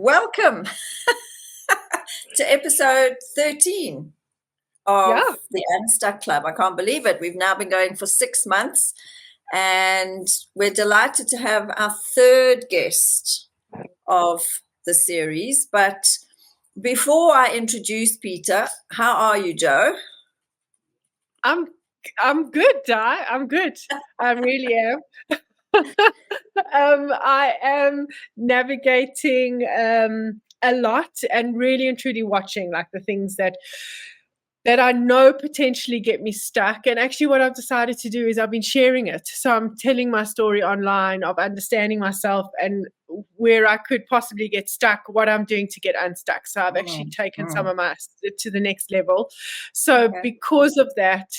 welcome to episode 13 of the Unstuck Club. I can't believe it. We've now been going for 6 months, and we're delighted to have our third guest of the series. But before I introduce Peter, how are you, Joe? I'm good, Di. I'm good. I really am. I am navigating a lot and really and truly watching like the things that I know potentially get me stuck. And actually what I've decided to do is I've been sharing it. So I'm telling my story online of understanding myself and where I could possibly get stuck, what I'm doing to get unstuck. So I've actually taken some of my to the next level. So because of that,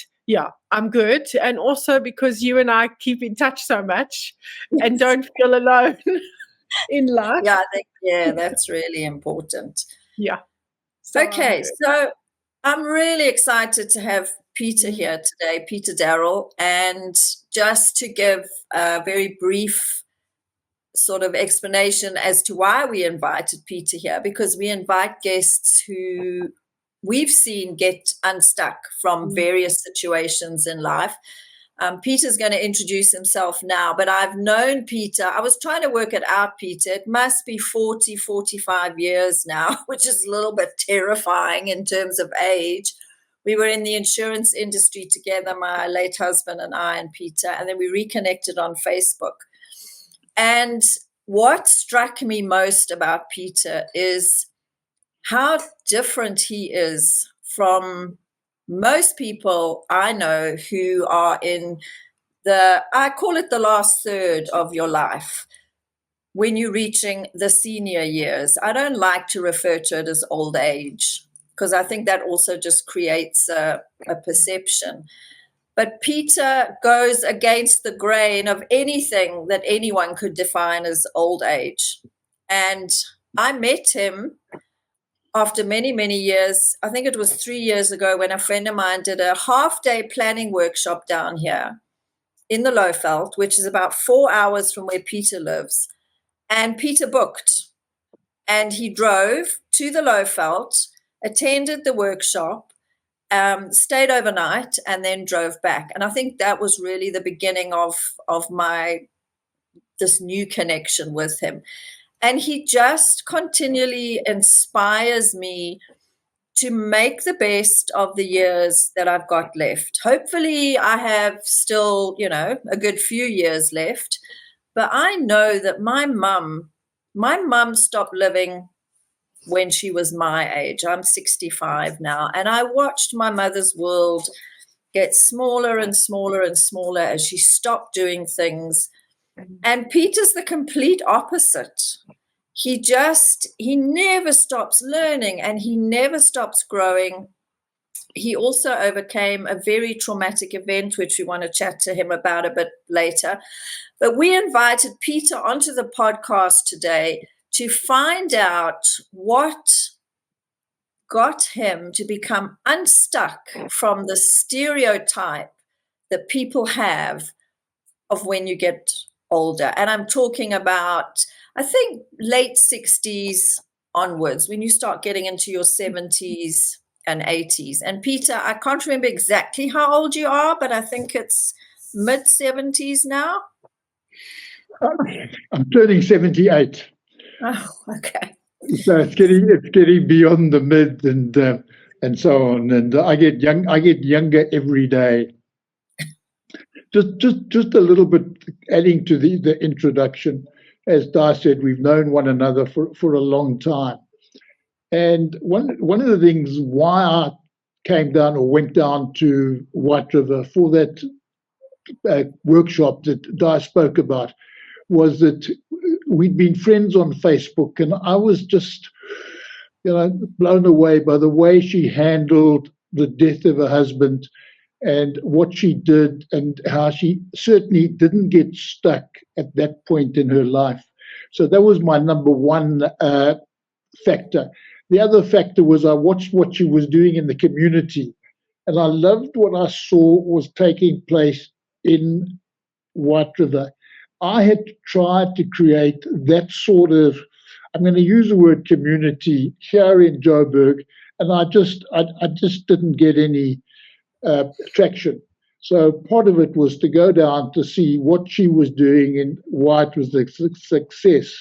I'm good. And also because you and I keep in touch so much and don't feel alone in life. Yeah, that's really important. Yeah. So I'm really excited to have Peter here today, Peter Darroll. And just to give a very brief sort of explanation as to why we invited Peter here, because we invite guests who we've seen get unstuck from various situations in life. Peter's going to introduce himself now, but I've known Peter. I was trying to work it out, Peter. It must be 40, 45 years now, which is a little bit terrifying in terms of age. We were in the insurance industry together, my late husband and I and Peter, and then we reconnected on Facebook. And what struck me most about Peter is how different he is from most people I know who are in I call it the last third of your life, when you're reaching the senior years. I don't like to refer to it as old age, because I think that also just creates a perception. But Peter goes against the grain of anything that anyone could define as old age. And I met him after many, many years. I think it was 3 years ago, when a friend of mine did a half-day planning workshop down here in the Lowveld, which is about 4 hours from where Peter lives. And Peter booked, and he drove to the Lowveld, attended the workshop, stayed overnight, and then drove back. And I think that was really the beginning of this new connection with him. And he just continually inspires me to make the best of the years that I've got left. Hopefully I have still, a good few years left. But I know that my mum stopped living when she was my age. I'm 65 now. And I watched my mother's world get smaller and smaller and smaller as she stopped doing things. And Peter's the complete opposite. He never stops learning, and he never stops growing. He also overcame a very traumatic event, which we want to chat to him about a bit later. But we invited Peter onto the podcast today to find out what got him to become unstuck from the stereotype that people have of when you get older. And I'm talking about, I think, late 60s onwards, when you start getting into your 70s and 80s. And Peter, I can't remember exactly how old you are, but I think it's mid-70s now. I'm turning 78. Oh, okay. So it's getting beyond the mid and so on. And I get younger every day. Just a little bit adding to the introduction. As Di said, we've known one another for a long time. And one of the things why I came down or went down to White River for that workshop that Di spoke about was that we'd been friends on Facebook, and I was just, blown away by the way she handled the death of her husband and what she did, and how she certainly didn't get stuck at that point in her life. So that was my number one factor. The other factor was I watched what she was doing in the community, and I loved what I saw was taking place in White River. I had tried to create that sort of I'm going to use the word community here in Joburg, and I just didn't get any traction. So part of it was to go down to see what she was doing and why it was a success.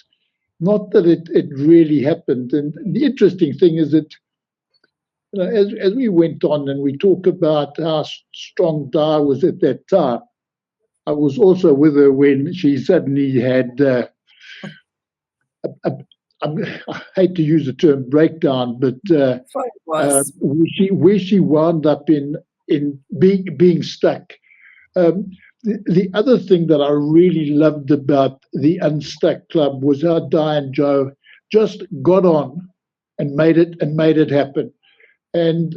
Not that it really happened. And the interesting thing is that, as we went on and we talk about how strong Di was at that time, I was also with her when she suddenly had, I hate to use the term breakdown, but where she wound up in being stuck. The other thing that I really loved about the Unstuck Club was how Di and Joe just got on and made it happen. And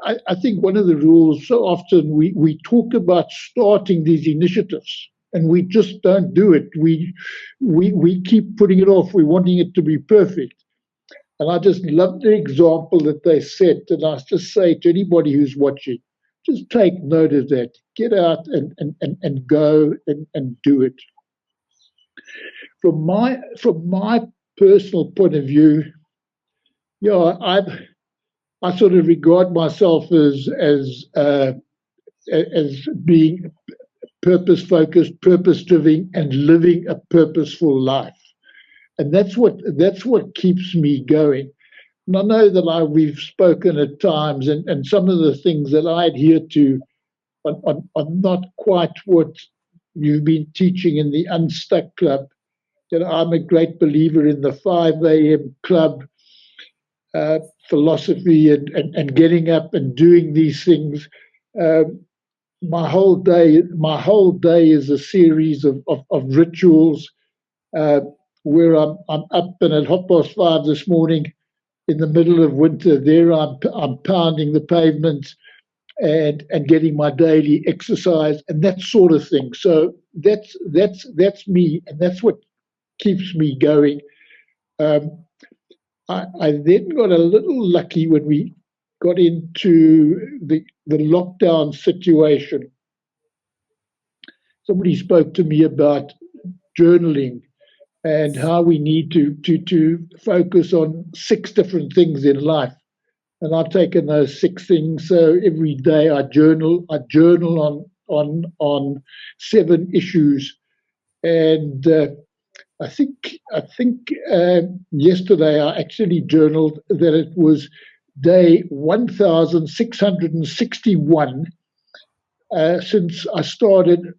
I think one of the rules, so often we talk about starting these initiatives and we just don't do it. We keep putting it off. We're wanting it to be perfect. And I just love the example that they set. And I just say to anybody who's watching, just take note of that. Get out and go and do it. From my personal point of view, I sort of regard myself as being purpose-focused, purpose-driven, and living a purposeful life. And that's what keeps me going. And I know that we've spoken at times, and some of the things that I adhere to are not quite what you've been teaching in the Unstuck Club. I'm a great believer in the 5 a.m. club philosophy and getting up and doing these things. My whole day is a series of rituals where I'm up, and at 5:30 this morning, in the middle of winter, there I'm pounding the pavement and getting my daily exercise and that sort of thing. So that's me, and that's what keeps me going. I then got a little lucky when we got into the lockdown situation. Somebody spoke to me about journaling and how we need to focus on 6 different things in life. And I've taken those 6 things. So every day I journal on 7 issues. And I think yesterday I actually journaled that it was day 1661 since I started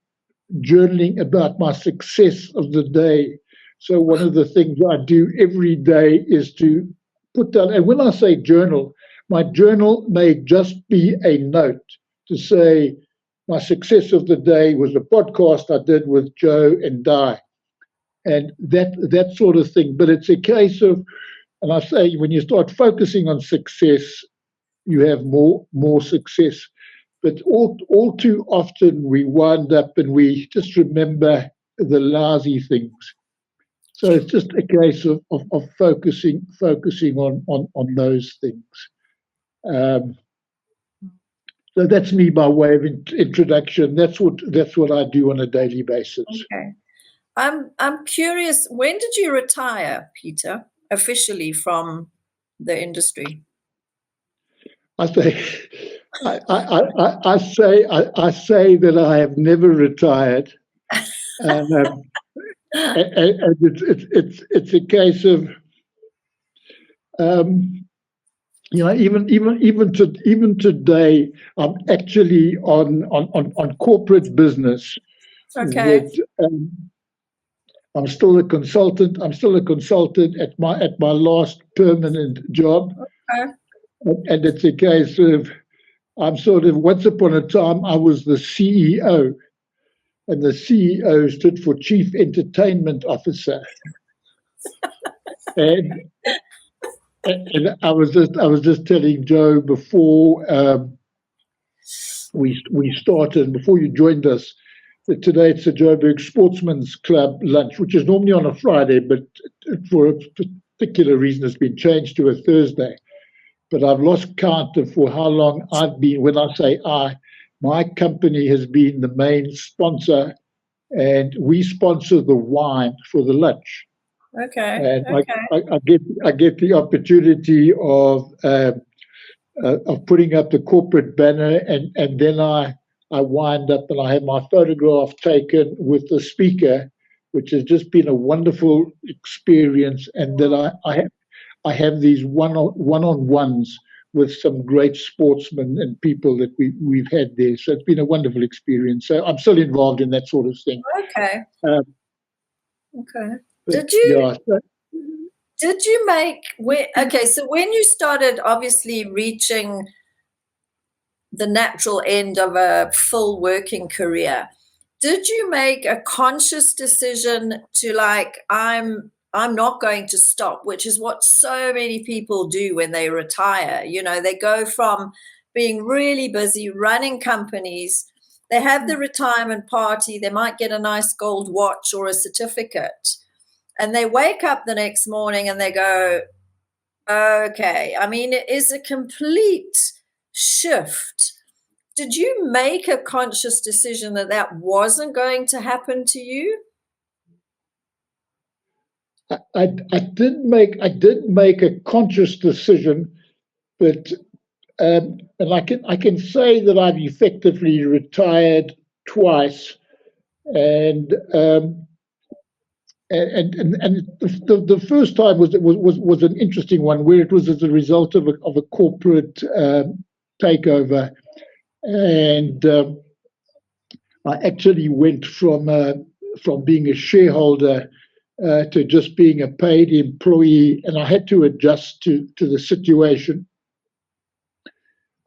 journaling about my success of the day. So one of the things I do every day is to put down, and when I say journal, my journal may just be a note to say my success of the day was a podcast I did with Joe and Di, and that sort of thing. But it's a case of, and I say, when you start focusing on success, you have more success. But all too often we wind up and we just remember the lousy things. So it's just a case of focusing on those things. So that's me by way of introduction. That's what I do on a daily basis. Okay. I'm curious, when did you retire, Peter, officially from the industry? I say that I have never retired. And it's a case of even today I'm actually on corporate business. Okay. I'm still a consultant. I'm still a consultant at my last permanent job. Okay. And it's a case of I'm sort of, once upon a time I was the CEO. And the CEO stood for Chief Entertainment Officer. and I was just telling Joe before we started, before you joined us, that today it's the Joburg Sportsman's Club lunch, which is normally on a Friday, but for a particular reason it's been changed to a Thursday. But I've lost count of for how long I've been. When I say my company has been the main sponsor, and we sponsor the wine for the lunch. Okay. And Okay. I get the opportunity of putting up the corporate banner, and then I wind up and I have my photograph taken with the speaker, which has just been a wonderful experience. And then I have these one-on-ones with some great sportsmen and people that we've had there. So it's been a wonderful experience. So I'm still involved in that sort of thing. Okay. Okay. Yeah. Did you make, okay, so when you started obviously reaching the natural end of a full working career, did you make a conscious decision to like, I'm not going to stop, which is what so many people do when they retire. You know, they go from being really busy running companies, they have the retirement party, they might get a nice gold watch or a certificate, and they wake up the next morning and they go, okay. I mean, it is a complete shift. Did you make a conscious decision that that wasn't going to happen to you? I did make a conscious decision, but and I can say that I've effectively retired twice, and the first time was an interesting one, where it was as a result of a corporate takeover, and I actually went from being a shareholder to just being a paid employee, and I had to adjust to the situation.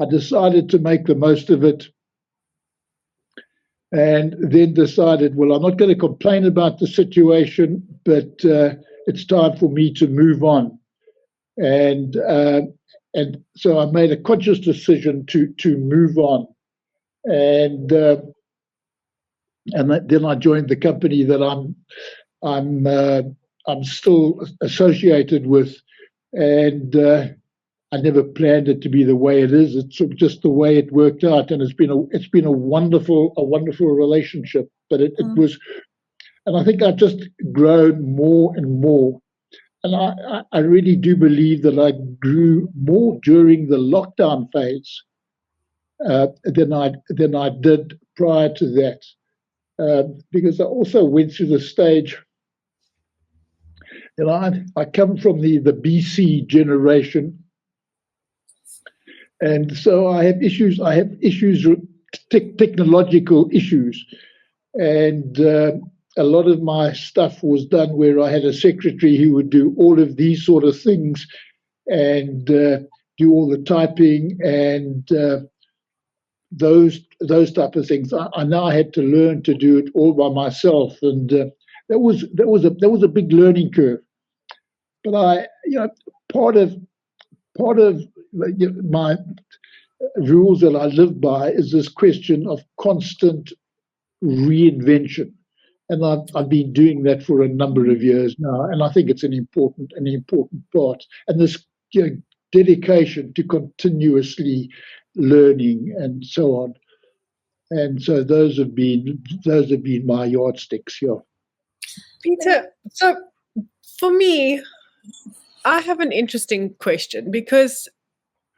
I decided to make the most of it, and then decided, well, I'm not going to complain about the situation, but it's time for me to move on. And so I made a conscious decision to move on, and then I joined the company that I'm still associated with, and I never planned it to be the way it is. It's just the way it worked out, and it's been a wonderful relationship. But it was, and I think I've just grown more and more, and I really do believe that I grew more during the lockdown phase than I did prior to that, because I also went through the stage. You know, I come from the BC generation, and so I have issues. Technological issues, and a lot of my stuff was done where I had a secretary who would do all of these sort of things, and do all the typing and those type of things. I now had to learn to do it all by myself, and that was a big learning curve. But part of my rules that I live by is this question of constant reinvention, and I've been doing that for a number of years now, and I think it's an important part, and this dedication to continuously learning and so on. And so those have been my yardsticks. Yeah. Peter, so for me, I have an interesting question, because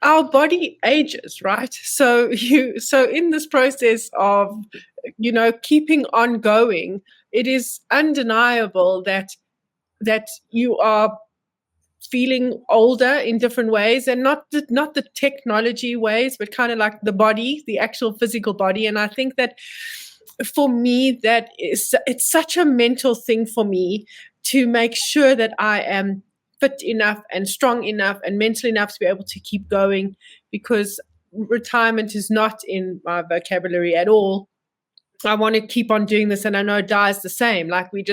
our body ages, right? So in this process of, keeping on going, it is undeniable that you are feeling older in different ways, and not the technology ways, but kind of like the body, the actual physical body. And I think that for me, it's such a mental thing for me to make sure that I am fit enough and strong enough and mental enough to be able to keep going, because retirement is not in my vocabulary at all. I want to keep on doing this, and I know Di's the same. Like we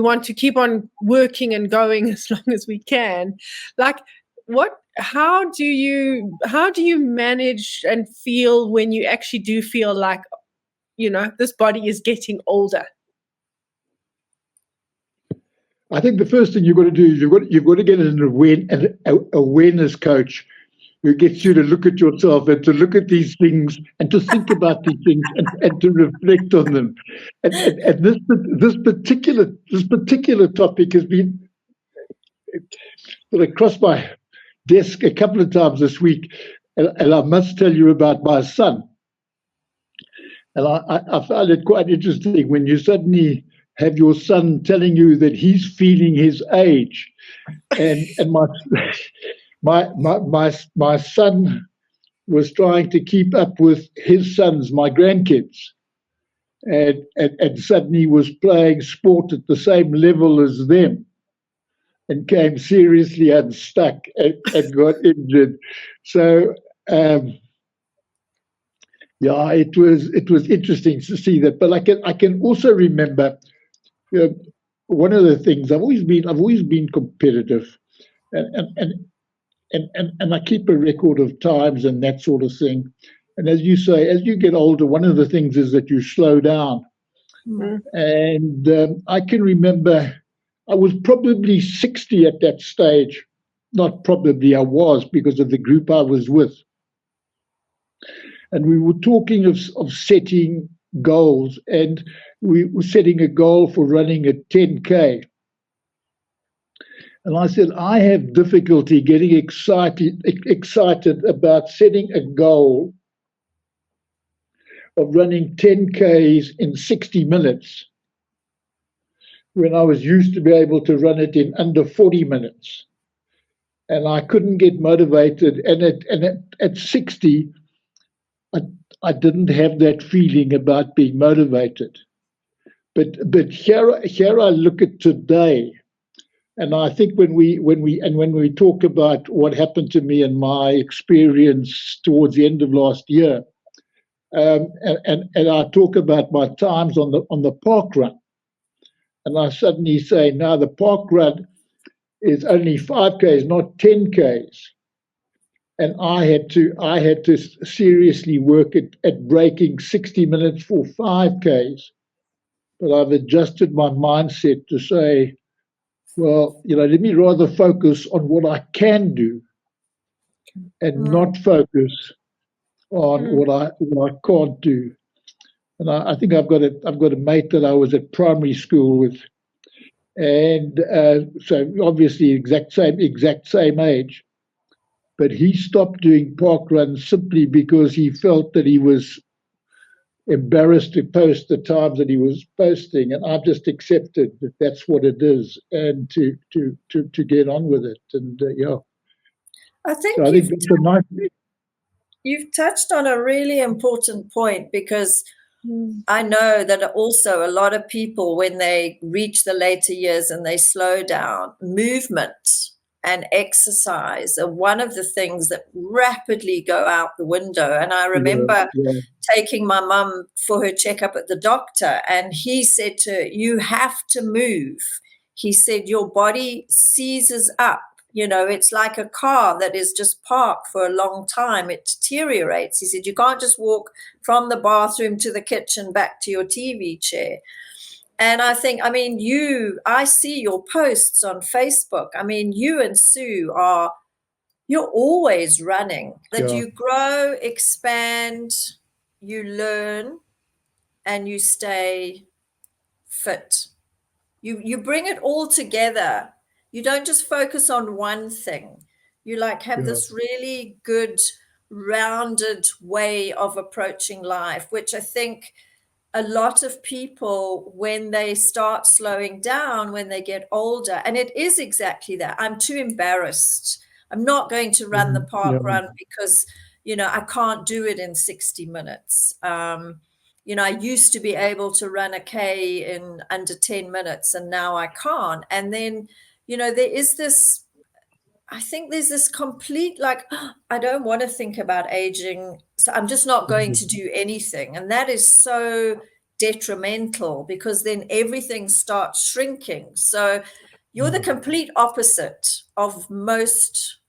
want to keep on working and going as long as we can. Like how do you manage and feel when you actually do feel like, this body is getting older? I think the first thing you've got to do is you've got to get an awareness coach who gets you to look at yourself and to look at these things and to think about these things and to reflect on them. And this particular topic has been across my desk a couple of times this week, and I must tell you about my son. And I found it quite interesting when you suddenly have your son telling you that he's feeling his age, and my son was trying to keep up with his sons, my grandkids, and suddenly was playing sport at the same level as them, and came seriously unstuck and got injured. So. Yeah, it was interesting to see that, but I can also remember, one of the things I've always been competitive, and I keep a record of times and that sort of thing. And as you say, as you get older, one of the things is that you slow down. Mm. And I can remember I was probably 60 at that stage. Not probably, I was, because of the group I was with. And we were talking of setting goals, and we were setting a goal for running a 10K. And I said, I have difficulty getting excited about setting a goal of running 10Ks in 60 minutes when I was used to be able to run it in under 40 minutes. And I couldn't get motivated. And at 60, I didn't have that feeling about being motivated. But here I look at today, and I think when we talk about what happened to me and my experience towards the end of last year, and I talk about my times on the park run, and I suddenly say now the park run is only 5Ks, not 10Ks. And I had to seriously work at breaking 60 minutes for 5Ks. But I've adjusted my mindset to say, well, let me rather focus on what I can do and not focus on what I can't do. And I think I've got a mate that I was at primary school with, and so obviously exact same age. But he stopped doing park runs simply because he felt that he was embarrassed to post the times that he was posting, and I've just accepted that that's what it is, and to get on with it. And yeah, I think that's a nice. You've touched on a really important point, because I know that also a lot of people, when they reach the later years and they slow down, movement and exercise are one of the things that rapidly go out the window. And I remember taking my mum for her checkup at the doctor, and he said to her, you have to move. He said, your body seizes up. It's like a car that is just parked for a long time. It deteriorates. He said, you can't just walk from the bathroom to the kitchen back to your TV chair. And I think, I see your posts on Facebook. You and Sue you're always running, that you grow, expand, you learn, and you stay fit. You bring it all together. You don't just focus on one thing. You have this really good, rounded way of approaching life, which I think a lot of people, when they start slowing down, when they get older, and it is exactly that. I'm too embarrassed. I'm not going to run the park run because, I can't do it in 60 minutes. I used to be able to run a K in under 10 minutes, and now I can't. And then, I think there's this complete, I don't want to think about aging, so I'm just not going to do anything. And that is so detrimental, because then everything starts shrinking. So you're the complete opposite of most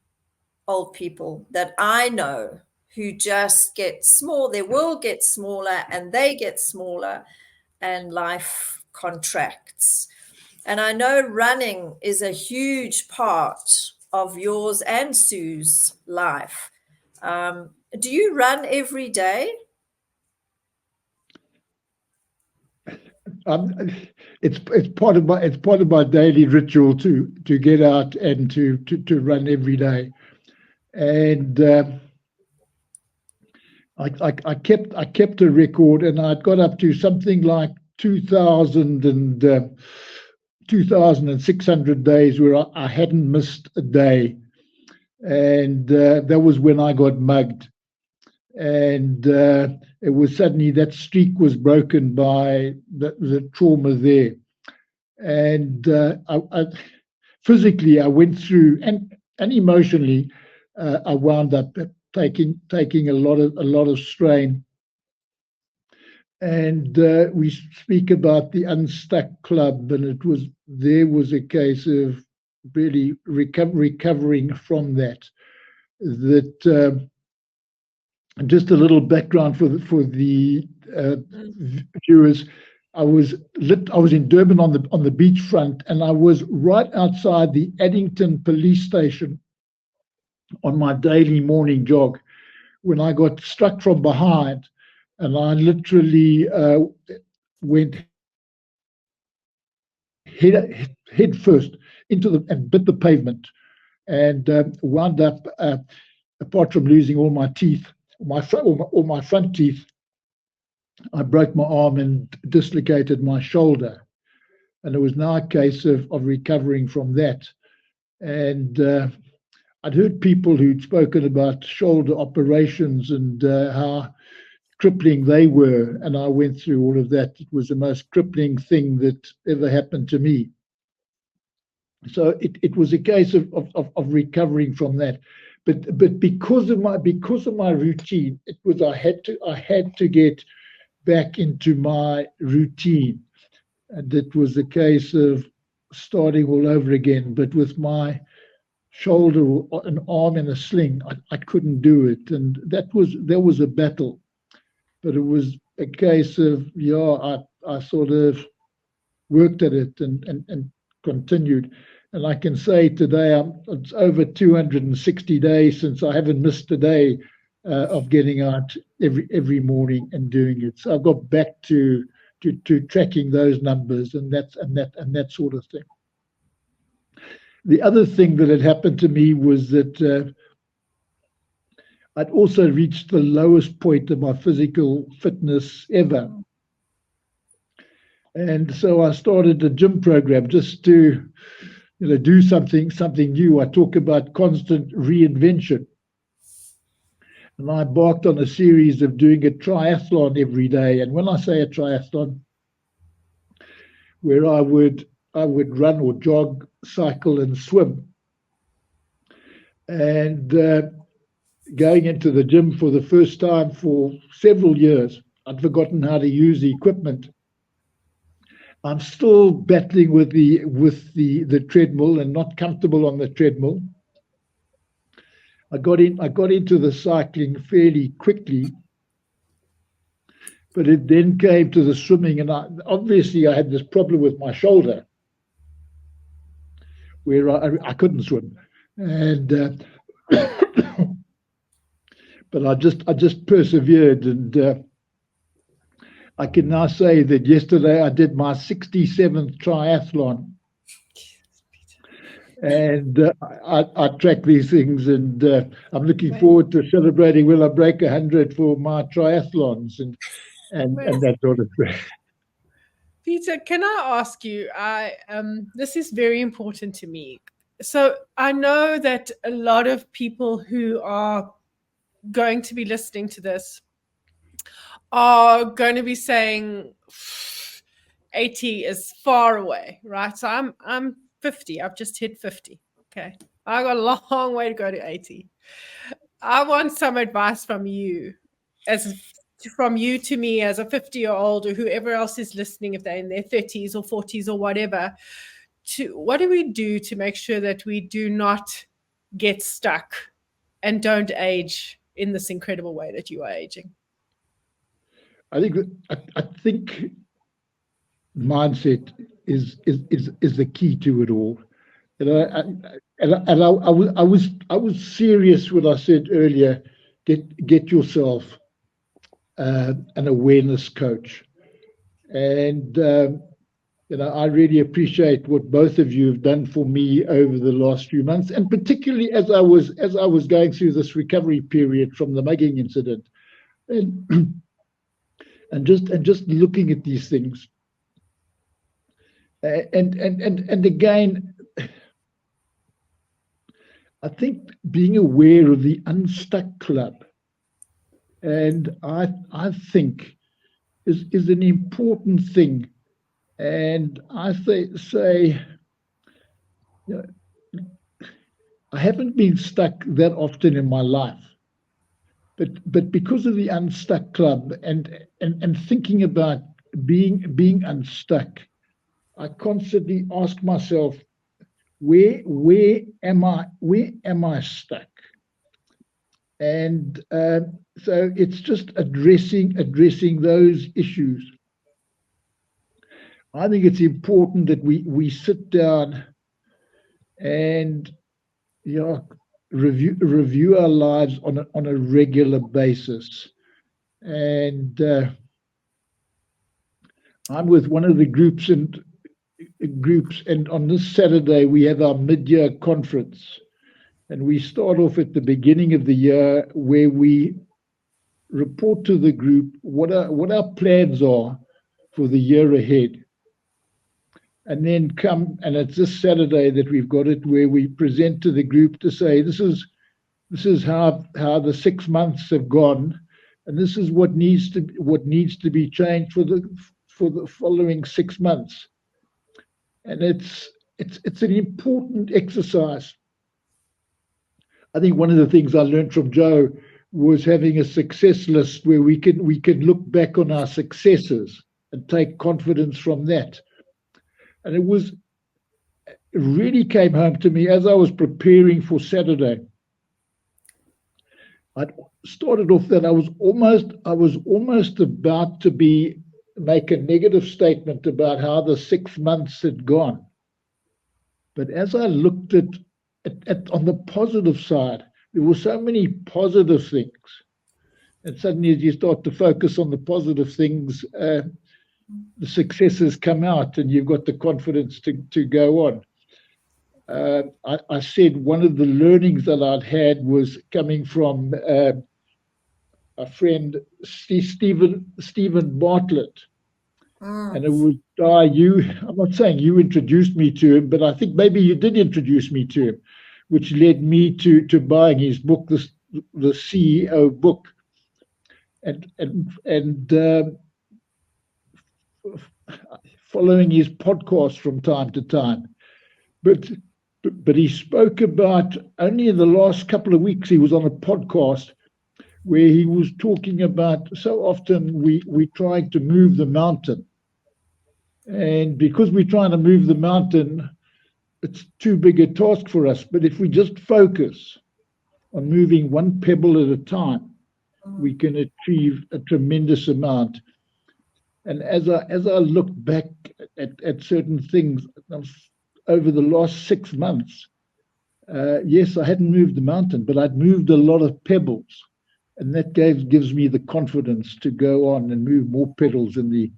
old people that I know, who just get small. Their world gets smaller and they get smaller, and life contracts. And I know running is a huge part of yours and Sue's life. Do you run every day? It's part of my daily ritual to get out and to run every day, and I kept a record, and I'd got up to something like 2,600 days where I hadn't missed a day, and that was when I got mugged. And it was suddenly that streak was broken by the trauma there, and physically I went through, and emotionally I wound up taking a lot of strain. And we speak about the Unstuck Club, and there was a case of really recovering from that. Just a little background for the viewers. I was in Durban on the beachfront, and I was right outside the Addington police station on my daily morning jog when I got struck from behind, and I literally went head first and bit the pavement, and wound up, apart from losing all my teeth, my front teeth, I broke my arm and dislocated my shoulder, and it was now a case of recovering from that. And I'd heard people who'd spoken about shoulder operations and how crippling they were, and I went through all of that. It was the most crippling thing that ever happened to me. So it was a case of recovering from that. But because of my routine, it was I had to get back into my routine, and it was a case of starting all over again. But with my shoulder or an arm in a sling, I couldn't do it, and there was a battle. But it was a case of I sort of worked at it and continued. And I can say today it's over 260 days since I haven't missed a day of getting out every morning and doing it. So I've got back to tracking those numbers and that sort of thing. The other thing that had happened to me was that I'd also reached the lowest point of my physical fitness ever. And so I started a gym program just to do something new. I talk about constant reinvention. And I embarked on a series of doing a triathlon every day. And when I say a triathlon, where I would run or jog, cycle, and swim. And going into the gym for the first time for several years, I'd forgotten how to use the equipment. I'm still battling with the treadmill and not comfortable on the treadmill. I got into the cycling fairly quickly, but it then came to the swimming, and obviously I had this problem with my shoulder, where I couldn't swim, and but I just persevered, and I can now say that yesterday I did my 67th triathlon, and I track these things, and I'm looking forward to celebrating when I break 100 for my triathlons and that sort of thing. Peter, can I ask you? This is very important to me. So I know that a lot of people who are going to be listening to this are going to be saying 80 is far away, right? So I'm 50. I've just hit 50. Okay. I got a long way to go to 80. I want some advice from you, from you to me as a 50-year-old, or whoever else is listening, if they're in their 30s or 40s or whatever. What do we do to make sure that we do not get stuck and don't age in this incredible way that you are aging? I think mindset is the key to it all. And I was serious when I said earlier get yourself an awareness coach. And I really appreciate what both of you have done for me over the last few months, and particularly as I was going through this recovery period from the mugging incident, and just looking at these things, and again, I think being aware of the Unstuck Club, and I think is an important thing. And I say, I haven't been stuck that often in my life, but because of the Unstuck Club and thinking about being unstuck, I constantly ask myself, where am I stuck? And so it's just addressing those issues. I think it's important that we sit down and review our lives on a regular basis. And I'm with one of the groups, and on this Saturday we have our mid-year conference, and we start off at the beginning of the year where we report to the group what our plans are for the year ahead. And then and it's this Saturday that we've got it, where we present to the group to say, this is how the 6 months have gone, and this is what needs to be changed for the following 6 months. And it's an important exercise. I think one of the things I learned from Joe was having a success list where we can look back on our successes and take confidence from that. And it really came home to me as I was preparing for Saturday. I started off that I was almost about to make a negative statement about how the 6 months had gone. But as I looked at on the positive side, there were so many positive things. And suddenly as you start to focus on the positive things, the successes come out and you've got the confidence to go on. I said one of the learnings that I'd had was coming from a friend, Stephen Bartlett. And it was, I'm not saying you introduced me to him, but I think maybe you did introduce me to him, which led me to buying his book, the CEO book. And following his podcast from time to time. But he spoke about, only in the last couple of weeks, he was on a podcast where he was talking about, so often we trying to move the mountain. And because we're trying to move the mountain, it's too big a task for us. But if we just focus on moving one pebble at a time, we can achieve a tremendous amount. And as I look back at certain things over the last 6 months, yes, I hadn't moved the mountain, but I'd moved a lot of pebbles, and that gives me the confidence to go on and move more pebbles in the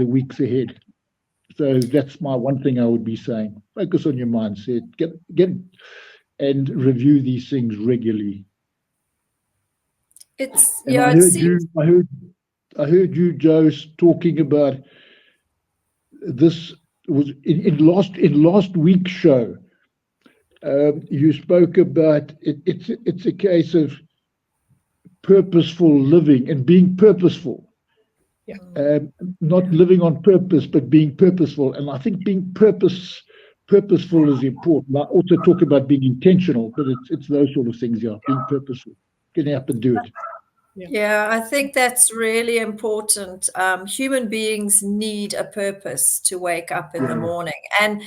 weeks ahead. So that's my one thing I would be saying: focus on your mindset, get and review these things regularly. I heard you, Joe, talking about this. Was in last week's show. You spoke about it. It's a case of purposeful living and being purposeful. Yeah. Not living on purpose, but being purposeful. And I think being purposeful is important. I also talk about being intentional, but it's those sort of things. Yeah, being purposeful, getting up and do it. Yeah, I think that's really important. Human beings need a purpose to wake up in the morning. And,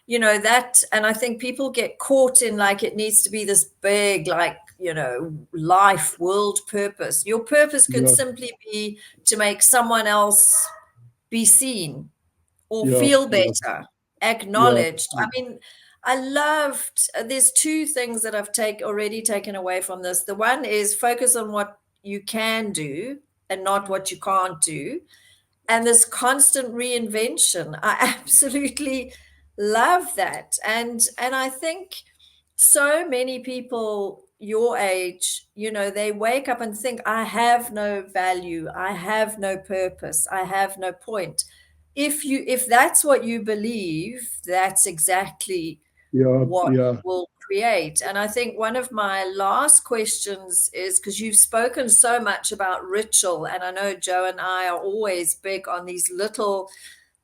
and I think people get caught in like it needs to be this big, life, world purpose. Your purpose could simply be to make someone else be seen or feel better, acknowledged. I mean, I loved, there's two things that I've already taken away from this. The one is focus on what you can do and not what you can't do. And this constant reinvention. I absolutely love that. And I think so many people your age, they wake up and think, I have no value, I have no purpose, I have no point. If that's what you believe, that's exactly what will create. And I think one of my last questions is, because you've spoken so much about ritual, and I know Joe and I are always big on these little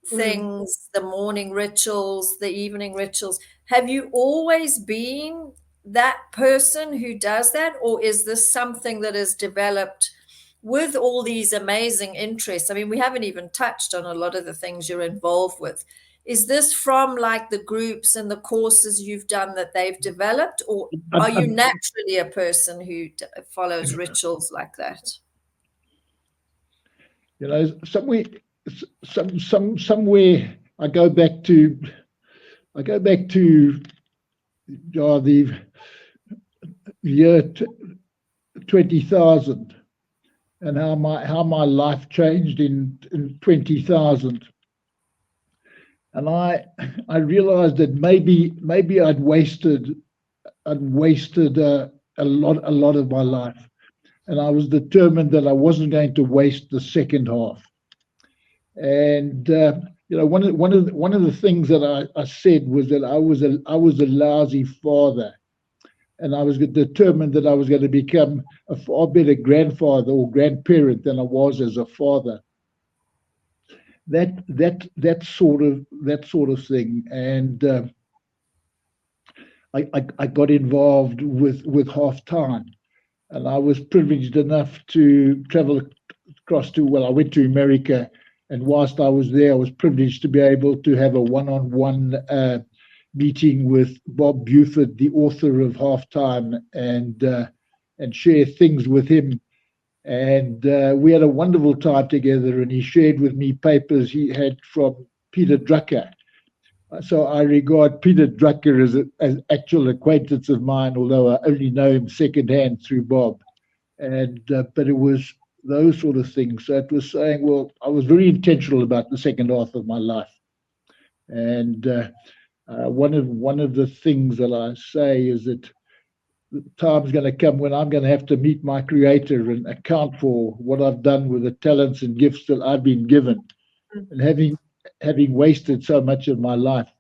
things, the morning rituals, the evening rituals. Have you always been that person who does that, or is this something that is developed with all these amazing interests? I mean, we haven't even touched on a lot of the things you're involved with. Is this from like the groups and the courses you've done that they've developed, or are you naturally a person who follows rituals like that? Somewhere I go back to the year 20,000, and how my life changed in 20,000. And I realized that maybe I'd wasted a lot of my life, and I was determined that I wasn't going to waste the second half. And one of the things that I said was that I was a lousy father, and I was determined that I was going to become a far better grandfather or grandparent than I was as a father. That sort of thing. And I got involved with Half Time, and I was privileged enough to travel across I went to America, and whilst I was there, I was privileged to be able to have a one-on-one meeting with Bob Buford, the author of Half Time, and share things with him. And we had a wonderful time together, and he shared with me papers he had from Peter Drucker. So I regard Peter Drucker as an actual acquaintance of mine, although I only know him secondhand through Bob. And but it was those sort of things. So it was saying, well, I was very intentional about the second half of my life. And one of the things that I say is that the time's going to come when I'm going to have to meet my Creator and account for what I've done with the talents and gifts that I've been given. And having wasted so much of my life,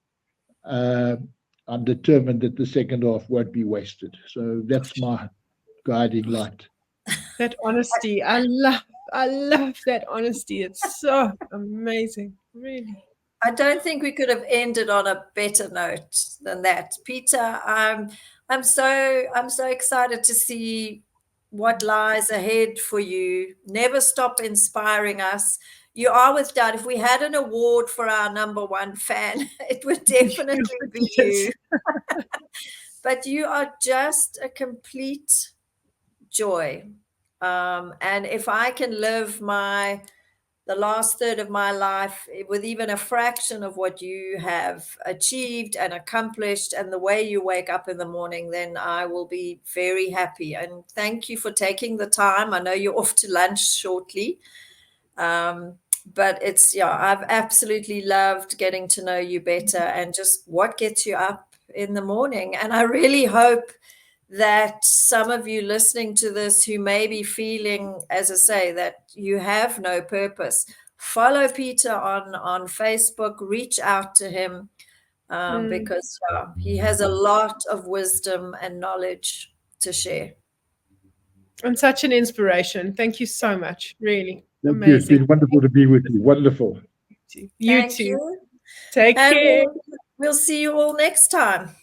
I'm determined that the second half won't be wasted. So that's my guiding light. That honesty, I love that honesty. It's so amazing, really. I don't think we could have ended on a better note than that, Peter. I'm so excited to see what lies ahead for you. Never stop inspiring us. You are, without doubt, if we had an award for our number one fan, it would definitely be you. But you are just a complete joy. And if I can live the last third of my life with even a fraction of what you have achieved and accomplished, and the way you wake up in the morning, then I will be very happy. And thank you for taking the time. I know you're off to lunch shortly. But I've absolutely loved getting to know you better and just what gets you up in the morning. And I really hope that some of you listening to this who may be feeling, as I say, that you have no purpose, follow Peter on Facebook, reach out to him, because he has a lot of wisdom and knowledge to share. And such an inspiration. Thank you so much. Really. Thank amazing. You. It's been wonderful to be with you. Wonderful. You too. Take care. We'll see you all next time.